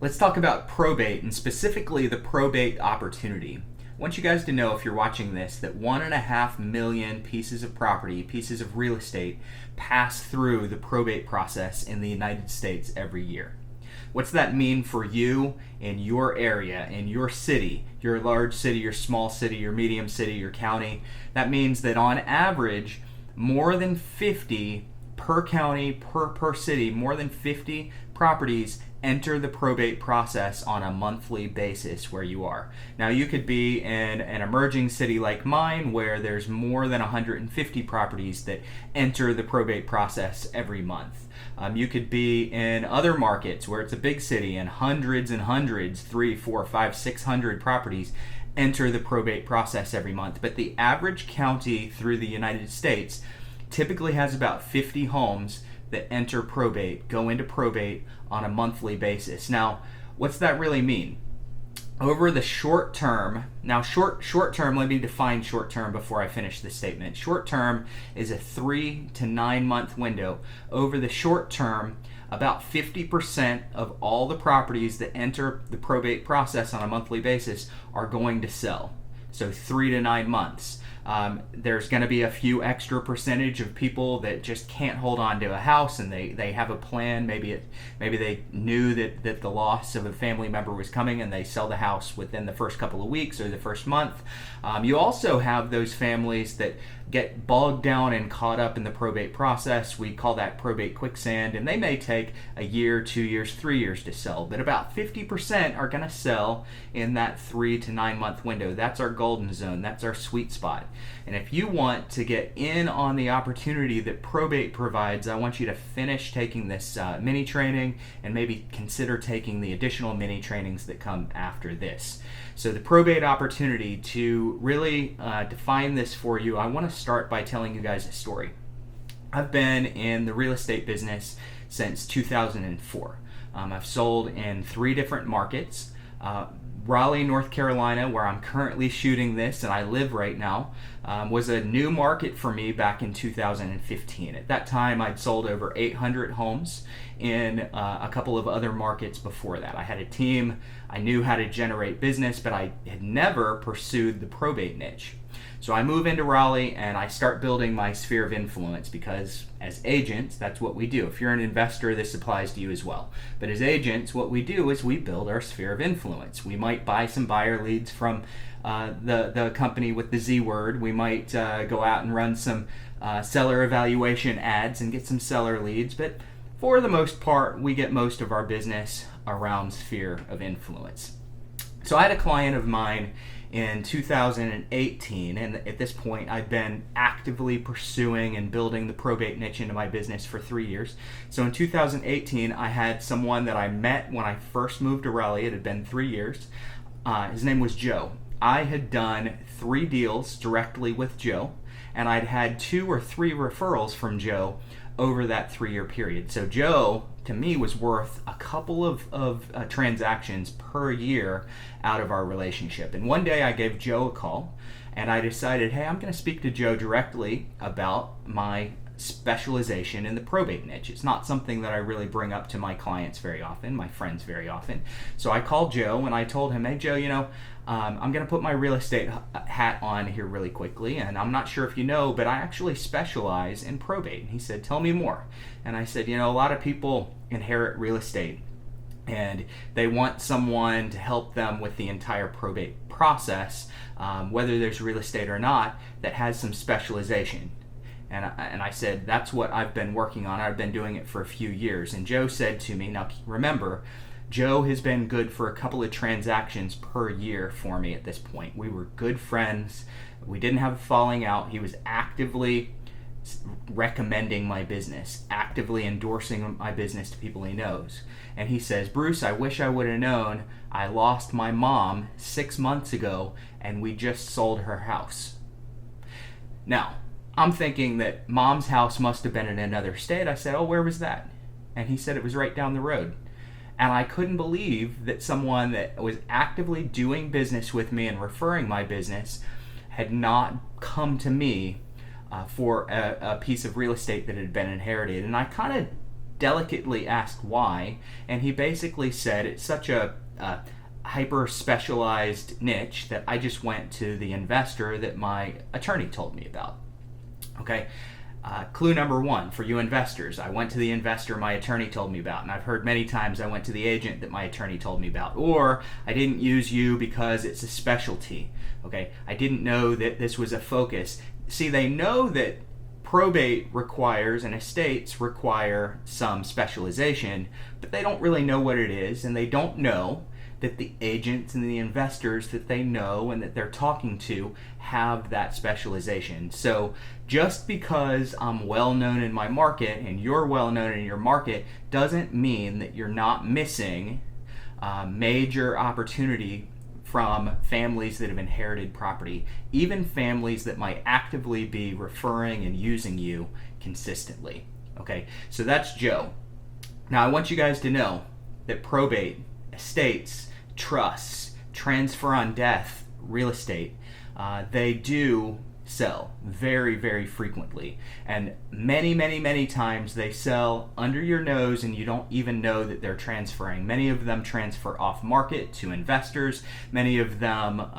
Let's talk about probate and specifically the probate opportunity. I want you guys to know, if you're watching this, that 1.5 million pieces of property, pieces of real estate, pass through the probate process in the United States every year. What's that mean for you in your area, in your city, your large city, your small city, your medium city, your county? That means that on average, more than 50 per county, per city, more than 50 properties enter the probate process on a monthly basis where you are. Now, you could be in an emerging city like mine where there's more than 150 properties that enter the probate process every month. You could be in other markets where it's a big city and hundreds, 3, 4, 5, 600 properties enter the probate process every month. But the average county through the United States typically has about 50 homes that enter probate, go into probate on a monthly basis. Now, what's that really mean? Over the short term, now short term, let me define short term before I finish this statement. Short term is a 3 to 9 month window. Over the short term, about 50% of all the properties that enter the probate process on a monthly basis are going to sell. So 3 to 9 months. There's going to be a few extra percentage of people that just can't hold on to a house, and they have a plan. Maybe they knew that the loss of a family member was coming, and they sell the house within the first couple of weeks or the first month. You also have those families that get bogged down and caught up in the probate process. We call that probate quicksand, and they may take a year, 2 years, 3 years to sell, but about 50% are going to sell in that 3 to 9 month window. That's our golden zone. That's our sweet spot. And if you want to get in on the opportunity that probate provides, I want you to finish taking this mini training and maybe consider taking the additional mini trainings that come after this. So the probate opportunity, to really define this for you, I want to start by telling you guys a story. I've been in the real estate business since 2004. I've sold in 3 different markets. Raleigh, North Carolina, where I'm currently shooting this and I live right now, was a new market for me back in 2015. At that time, I'd sold over 800 homes in a couple of other markets before that. I had a team, I knew how to generate business, but I had never pursued the probate niche. So I move into Raleigh and I start building my sphere of influence, because as agents, that's what we do. If you're an investor, this applies to you as well. But as agents, what we do is we build our sphere of influence. We might buy some buyer leads from the company with the Z word. We might go out and run some seller evaluation ads and get some seller leads. But for the most part, we get most of our business around sphere of influence. So I had a client of mine in 2018, and at this point I'd been actively pursuing and building the probate niche into my business for 3 years. So in 2018, I had someone that I met when I first moved to Raleigh. It had been 3 years. His name was Joe. I had done 3 deals directly with Joe, and I'd had 2 or 3 referrals from Joe over that 3-year period. So Joe, to me, was worth a couple of transactions per year out of our relationship. And one day I gave Joe a call and I decided, hey, I'm going to speak to Joe directly about my specialization in the probate niche. It's not something that I really bring up to my clients very often, my friends very often. So I called Joe and I told him, hey, Joe, I'm going to put my real estate hat on here really quickly, and I'm not sure if you know, but I actually specialize in probate. And he said, tell me more. And I said, a lot of people inherit real estate and they want someone to help them with the entire probate process, whether there's real estate or not, that has some specialization. And I said, that's what I've been working on. I've been doing it for a few years. And Joe said to me, now remember, Joe has been good for a couple of transactions per year for me at this point. We were good friends. We didn't have a falling out. He was actively recommending my business, actively endorsing my business to people he knows. And he says, Bruce, I wish I would have known. I lost my mom 6 months ago and we just sold her house. Now, I'm thinking that mom's house must have been in another state. I said, oh, where was that? And he said it was right down the road. And I couldn't believe that someone that was actively doing business with me and referring my business had not come to me for a piece of real estate that had been inherited. And I kind of delicately asked why, and he basically said it's such a hyper specialized niche that I just went to the investor that my attorney told me about. Okay. Clue number one for you investors: I went to the investor my attorney told me about. And I've heard many times I went to the agent that my attorney told me about. Or I didn't use you because it's a specialty. Okay, I didn't know that this was a focus. See, they know that probate requires and estates require some specialization, but they don't really know what it is, and they don't know that the agents and the investors that they know and that they're talking to have that specialization. So just because I'm well known in my market and you're well known in your market doesn't mean that you're not missing major opportunity from families that have inherited property, even families that might actively be referring and using you consistently. Okay, so that's Joe. Now I want you guys to know that probate, estates, trusts, transfer on death, real estate, they do sell very, very frequently. And many times they sell under your nose and you don't even know that they're transferring. Many of them transfer off market to investors. Many of them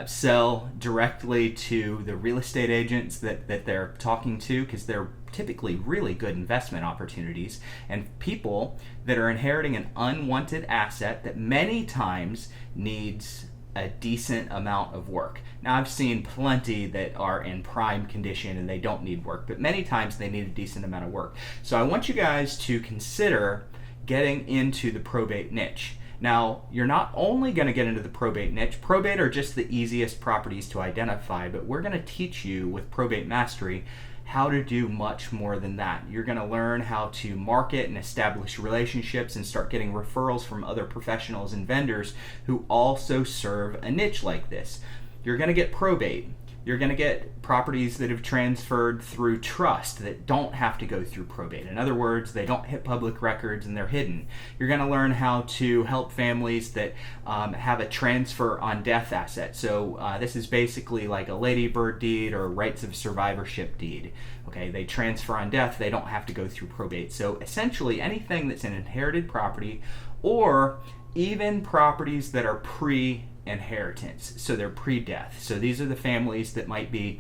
sell directly to the real estate agents that they're talking to, because they're typically really good investment opportunities, and people that are inheriting an unwanted asset that many times needs a decent amount of work. Now, I've seen plenty that are in prime condition and they don't need work, but many times they need a decent amount of work. So I want you guys to consider getting into the probate niche. Now, you're not only going to get into the probate niche. Probate are just the easiest properties to identify, but we're going to teach you with Probate Mastery how to do much more than that. You're going to learn how to market and establish relationships and start getting referrals from other professionals and vendors who also serve a niche like this. You're going to get probate. You're going to get properties that have transferred through trust that don't have to go through probate. In other words, they don't hit public records and they're hidden. You're going to learn how to help families that have a transfer on death asset. So this is basically like a ladybird deed or rights of survivorship deed. Okay, they transfer on death, they don't have to go through probate. So essentially anything that's an inherited property, or even properties that are pre-inheritance, so they're pre-death. So these are the families that might be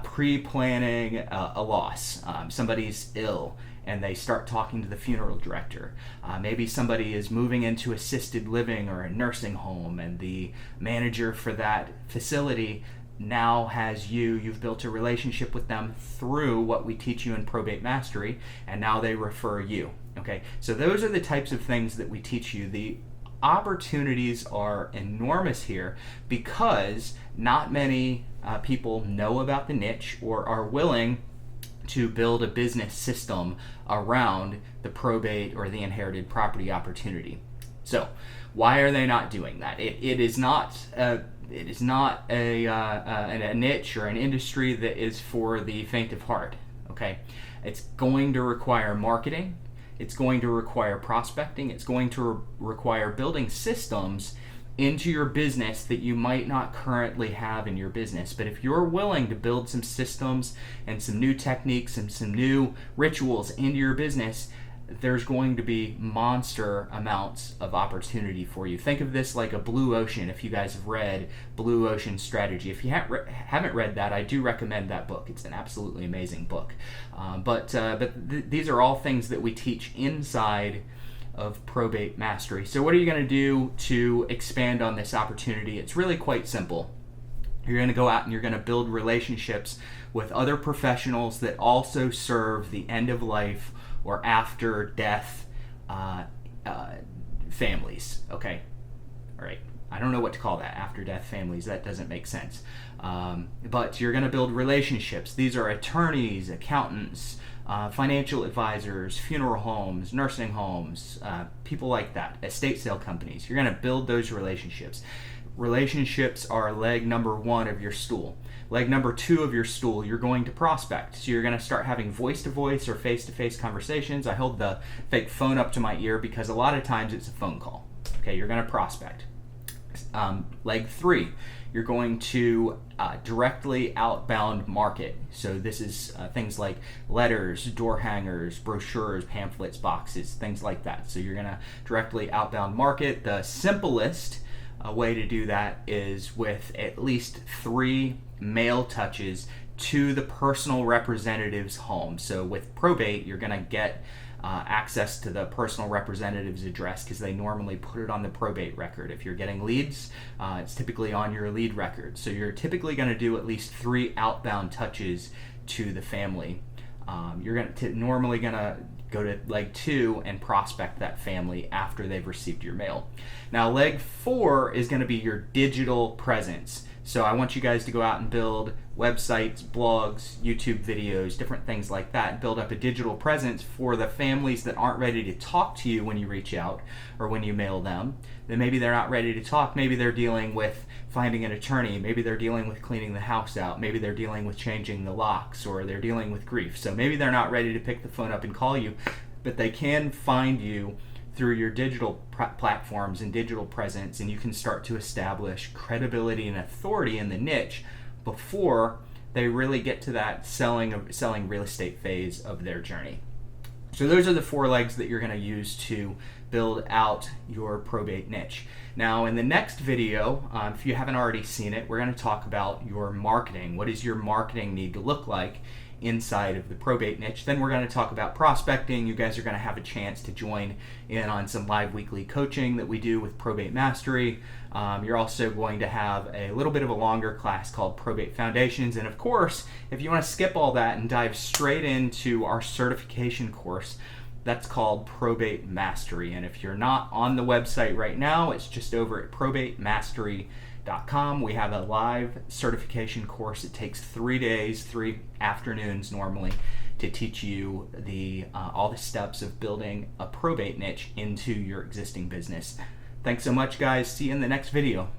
pre-planning a loss. Somebody's ill and they start talking to the funeral director. Maybe somebody is moving into assisted living or a nursing home, and the manager for that facility now has you've built a relationship with them through what we teach you in Probate Mastery, and now they refer you. Okay, so those are the types of things that we teach you. The opportunities are enormous here because not many people know about the niche or are willing to build a business system around the probate or the inherited property opportunity. So why are they not doing that? It is not a niche or an industry that is for the faint of heart. Okay, it's going to require marketing. It's going to require prospecting. It's going to require building systems into your business that you might not currently have in your business. But if you're willing to build some systems and some new techniques and some new rituals into your business, there's going to be monster amounts of opportunity for you. Think of this like a blue ocean. If you guys have read Blue Ocean Strategy, if you haven't read that, I do recommend that book. It's an absolutely amazing book. But these are all things that we teach inside of Probate Mastery. So what are you going to do to expand on this opportunity? It's really quite simple. You're going to go out and you're going to build relationships with other professionals that also serve the end of life or after death families. Okay, all right. I don't know what to call that, after death families. That doesn't make sense. But you're going to build relationships. These are attorneys, accountants, financial advisors, funeral homes, nursing homes, people like that, estate sale companies. You're going to build those relationships. Relationships are leg number one of your stool. Leg number two of your stool, you're going to prospect. So you're going to start having voice-to-voice or face-to-face conversations. I hold the fake phone up to my ear because a lot of times it's a phone call. Okay, you're going to prospect. Leg 3, you're going to directly outbound market. So this is things like letters, door hangers, brochures, pamphlets, boxes, things like that. So you're going to directly outbound market. The simplest way to do that is with at least 3 mail touches to the personal representative's home. So with probate, you're going to get access to the personal representative's address because they normally put it on the probate record. If you're getting leads, it's typically on your lead record. So you're typically going to do at least 3 outbound touches to the family. You're normally going to go to leg 2 and prospect that family after they've received your mail. Now leg 4 is going to be your digital presence. So I want you guys to go out and build websites, blogs, YouTube videos, different things like that, and build up a digital presence for the families that aren't ready to talk to you when you reach out or when you mail them. Then maybe they're not ready to talk. Maybe they're dealing with finding an attorney. Maybe they're dealing with cleaning the house out. Maybe they're dealing with changing the locks, or they're dealing with grief. So maybe they're not ready to pick the phone up and call you, but they can find you through your digital platforms and digital presence, and you can start to establish credibility and authority in the niche before they really get to that selling real estate phase of their journey. So those are the 4 legs that you're going to use to build out your probate niche. Now in the next video, if you haven't already seen it, we're going to talk about your marketing. What does your marketing need to look like inside of the probate niche? Then we're going to talk about prospecting. You guys are going to have a chance to join in on some live weekly coaching that we do with Probate Mastery. You're also going to have a little bit of a longer class called Probate Foundations. And of course, if you want to skip all that and dive straight into our certification course, that's called Probate Mastery. And if you're not on the website right now, it's just over at probatemastery.com. We have a live certification course. It takes 3 days, 3 afternoons normally, to teach you all the steps of building a probate niche into your existing business. Thanks so much, guys. See you in the next video.